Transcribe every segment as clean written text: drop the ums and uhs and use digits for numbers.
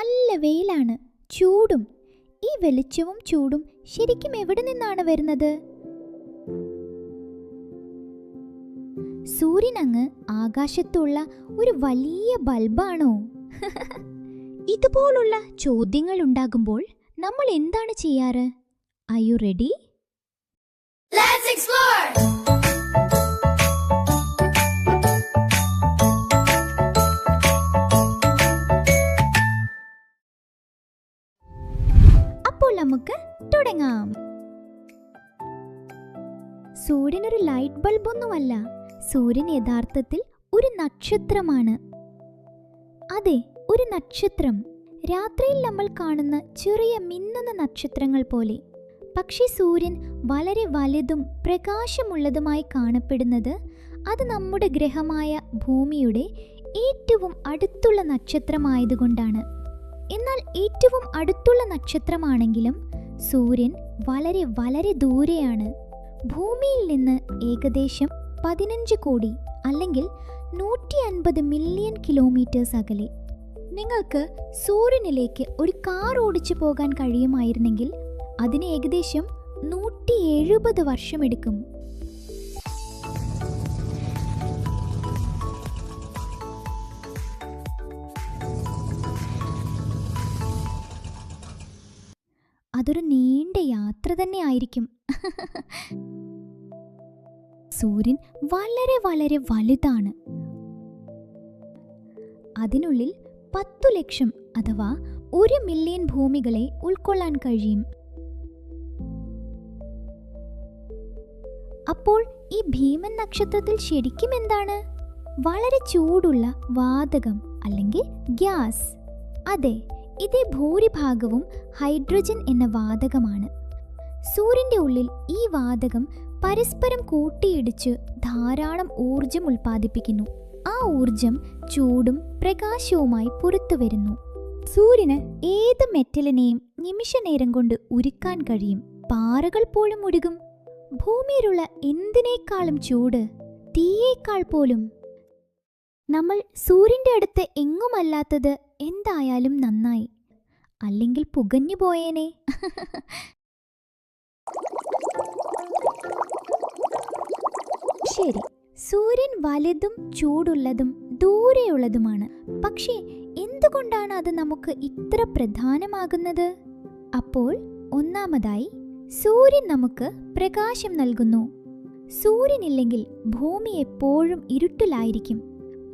നല്ല വെയിലാണ്, ചൂടും. ഈ വെളിച്ചവും ചൂടും ശരിക്കും എവിടെ നിന്നാണ് വരുന്നത്? സൂര്യൻ അങ്ങ് ആകാശത്തുള്ള ഒരു വലിയ ബൾബാണോ? ഇതുപോലുള്ള ചോദ്യങ്ങൾ ഉണ്ടാകുമ്പോൾ നമ്മൾ എന്താണ് ചെയ്യാറ്? Are you ready? Let's explore! അപ്പോൾ നമുക്ക് തുടങ്ങാം. സൂര്യൻ ഒരു ലൈറ്റ് ബൾബൊന്നുമല്ല. സൂര്യൻ യഥാർത്ഥത്തിൽ ഒരു നക്ഷത്രമാണ്. അതെ, ഒരു നക്ഷത്രം. രാത്രിയിൽ നമ്മൾ കാണുന്ന ചെറിയ മിന്നുന്ന നക്ഷത്രങ്ങൾ പോലെ. പക്ഷേ സൂര്യൻ വളരെ വലുതും പ്രകാശമുള്ളതുമായി കാണപ്പെടുന്നത് അത് നമ്മുടെ ഗ്രഹമായ ഭൂമിയുടെ ഏറ്റവും അടുത്തുള്ള നക്ഷത്രമായതുകൊണ്ടാണ്. എന്നാൽ ഏറ്റവും അടുത്തുള്ള നക്ഷത്രമാണെങ്കിലും സൂര്യൻ വളരെ വളരെ ദൂരെയാണ്. ഭൂമിയിൽ നിന്ന് ഏകദേശം 15 കോടി അല്ലെങ്കിൽ 150 മില്യൺ കിലോമീറ്റേഴ്സ് അകലെ. നിങ്ങൾക്ക് സൂര്യനിലേക്ക് ഒരു കാർ ഓടിച്ചു പോകാൻ കഴിയുമായിരുന്നെങ്കിൽ അതിന് ഏകദേശം 170 വർഷമെടുക്കും. അതൊരു നീണ്ട യാത്ര തന്നെ ആയിരിക്കും. സൂര്യൻ വളരെ വളരെ വലുതാണ്. അതിനുള്ളിൽ 10 ലക്ഷം അഥവാ 1 മില്യൺ ഭൂമികളെ ഉൾക്കൊള്ളാൻ കഴിയും. അപ്പോൾ ഈ ഭീമൻ നക്ഷത്രത്തിൽ ശരിക്കും എന്താണ്? വളരെ ചൂടുള്ള വാതകം അല്ലെങ്കിൽ ഗ്യാസ്. അതെ, ഇതിൽ ഭൂരിഭാഗവും ഹൈഡ്രജൻ എന്ന വാതകമാണ്. സൂര്യന്റെ ഉള്ളിൽ ഈ വാതകം പരസ്പരം കൂട്ടിയിടിച്ച് ധാരാളം ഊർജം ഉൽപ്പാദിപ്പിക്കുന്നു. ആ ഊർജം ചൂടും പ്രകാശവുമായി പുറത്തു വരുന്നു. സൂര്യന് ഏത് മെറ്റലിനെയും നിമിഷ നേരം കൊണ്ട് ഉരുക്കാൻ കഴിയും. പാറകൾ പോലും ഉരുകും. ഭൂമിയിലുള്ള എന്തിനേക്കാളും ചൂട്, തീയേക്കാൾ പോലും. നമ്മൾ സൂര്യന്റെ അടുത്ത് എങ്ങുമല്ലാത്തത് എന്തായാലും നന്നായി, അല്ലെങ്കിൽ പുകഞ്ഞു പോയേനെ. ശരി, സൂര്യൻ വലുതും ചൂടുള്ളതും ദൂരെയുള്ളതുമാണ്. പക്ഷേ എന്തുകൊണ്ടാണ് അത് നമുക്ക് ഇത്ര പ്രധാനമാകുന്നത്? അപ്പോൾ ഒന്നാമതായി, സൂര്യൻ നമുക്ക് പ്രകാശം നൽകുന്നു. സൂര്യനില്ലെങ്കിൽ ഭൂമി എപ്പോഴും ഇരുട്ടിലായിരിക്കും.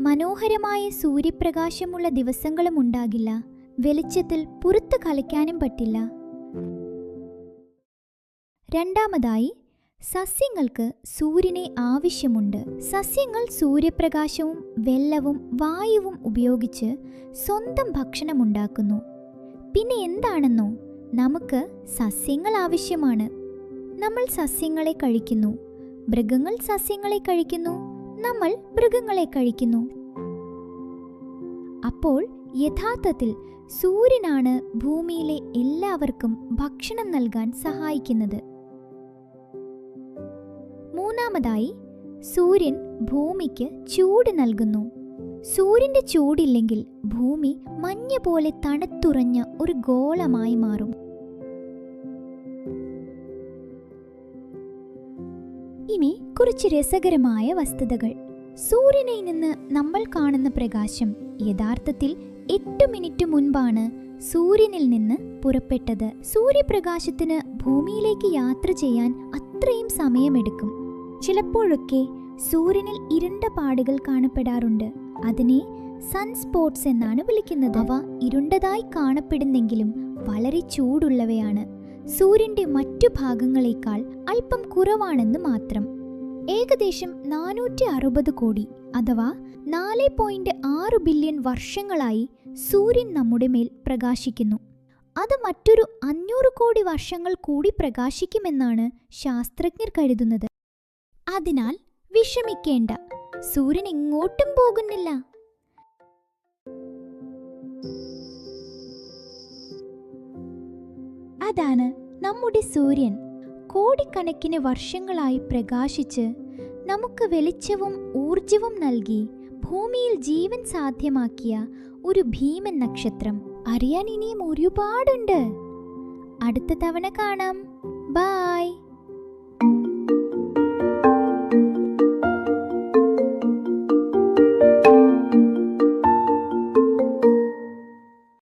മനോഹരമായ സൂര്യപ്രകാശമുള്ള ദിവസങ്ങളും ഉണ്ടാകില്ല. വെളിച്ചത്തിൽ പുറത്ത് കളിക്കാനും പറ്റില്ല. രണ്ടാമതായി, സസ്യങ്ങൾക്ക് സൂര്യനെ ആവശ്യമുണ്ട്. സസ്യങ്ങൾ സൂര്യപ്രകാശവും വെള്ളവും വായുവും ഉപയോഗിച്ച് സ്വന്തം ഭക്ഷണമുണ്ടാക്കുന്നു. പിന്നെ എന്താണെന്നോ, നമുക്ക് സസ്യങ്ങൾ ആവശ്യമാണ്. നമ്മൾ സസ്യങ്ങളെ കഴിക്കുന്നു. മൃഗങ്ങൾ സസ്യങ്ങളെ കഴിക്കുന്നു. നമ്മൾ മൃഗങ്ങളെ കഴിക്കുന്നു. അപ്പോൾ യഥാർത്ഥത്തിൽ സൂര്യനാണ് ഭൂമിയിലെ എല്ലാവർക്കും ഭക്ഷണം നൽകാൻ സഹായിക്കുന്നത്. മൂന്നാമതായി, സൂര്യൻ ഭൂമിക്ക് ചൂട് നൽകുന്നു. സൂര്യന്റെ ചൂടില്ലെങ്കിൽ ഭൂമി മഞ്ഞ പോലെ തണുത്തുറഞ്ഞ ഒരു ഗോളമായി മാറും. ഇനി കുറച്ച് രസകരമായ വസ്തുതകൾ. സൂര്യനിൽ നിന്ന് നമ്മൾ കാണുന്ന പ്രകാശം യഥാർത്ഥത്തിൽ 8 മിനിറ്റ് മുൻപാണ് സൂര്യനിൽ നിന്ന് പുറപ്പെട്ടത്. സൂര്യപ്രകാശത്തിന് ഭൂമിയിലേക്ക് യാത്ര ചെയ്യാൻ അത്രയും സമയമെടുക്കും. ചിലപ്പോഴൊക്കെ സൂര്യനിൽ ഇരുണ്ട പാടുകൾ കാണപ്പെടാറുണ്ട്. അതിനെ സൺസ്പോട്ട്സ് എന്നാണ് വിളിക്കുന്നത്. അവ ഇരുണ്ടതായി കാണപ്പെടുന്നെങ്കിലും വളരെ ചൂടുള്ളവയാണ്. സൂര്യന്റെ മറ്റു ഭാഗങ്ങളേക്കാൾ അല്പം കുറവാണെന്ന് മാത്രം. ഏകദേശം 460 കോടി അഥവാ 4.6 ബില്യൺ വർഷങ്ങളായി സൂര്യൻ നമ്മുടെ മേൽ പ്രകാശിക്കുന്നു. അത് മറ്റൊരു 500 കോടി വർഷങ്ങൾ കൂടി പ്രകാശിക്കുമെന്നാണ് ശാസ്ത്രജ്ഞർ കരുതുന്നത്. അതിനാൽ വിഷമിക്കേണ്ട, സൂര്യൻ എങ്ങോട്ടും പോകുന്നില്ല. അതാണ് നമ്മുടെ സൂര്യൻ. കോടിക്കണക്കിന് വർഷങ്ങളായി പ്രകാശിച്ച് നമുക്ക് വെളിച്ചവും ഊർജവും നൽകി ഭൂമിയിൽ ജീവൻ സാധ്യമാക്കിയ ഒരു ഭീമൻ നക്ഷത്രം അറിയാൻ ഇനിയും ഒരുപാടുണ്ട്. അടുത്ത തവണ കാണാം. ബൈ.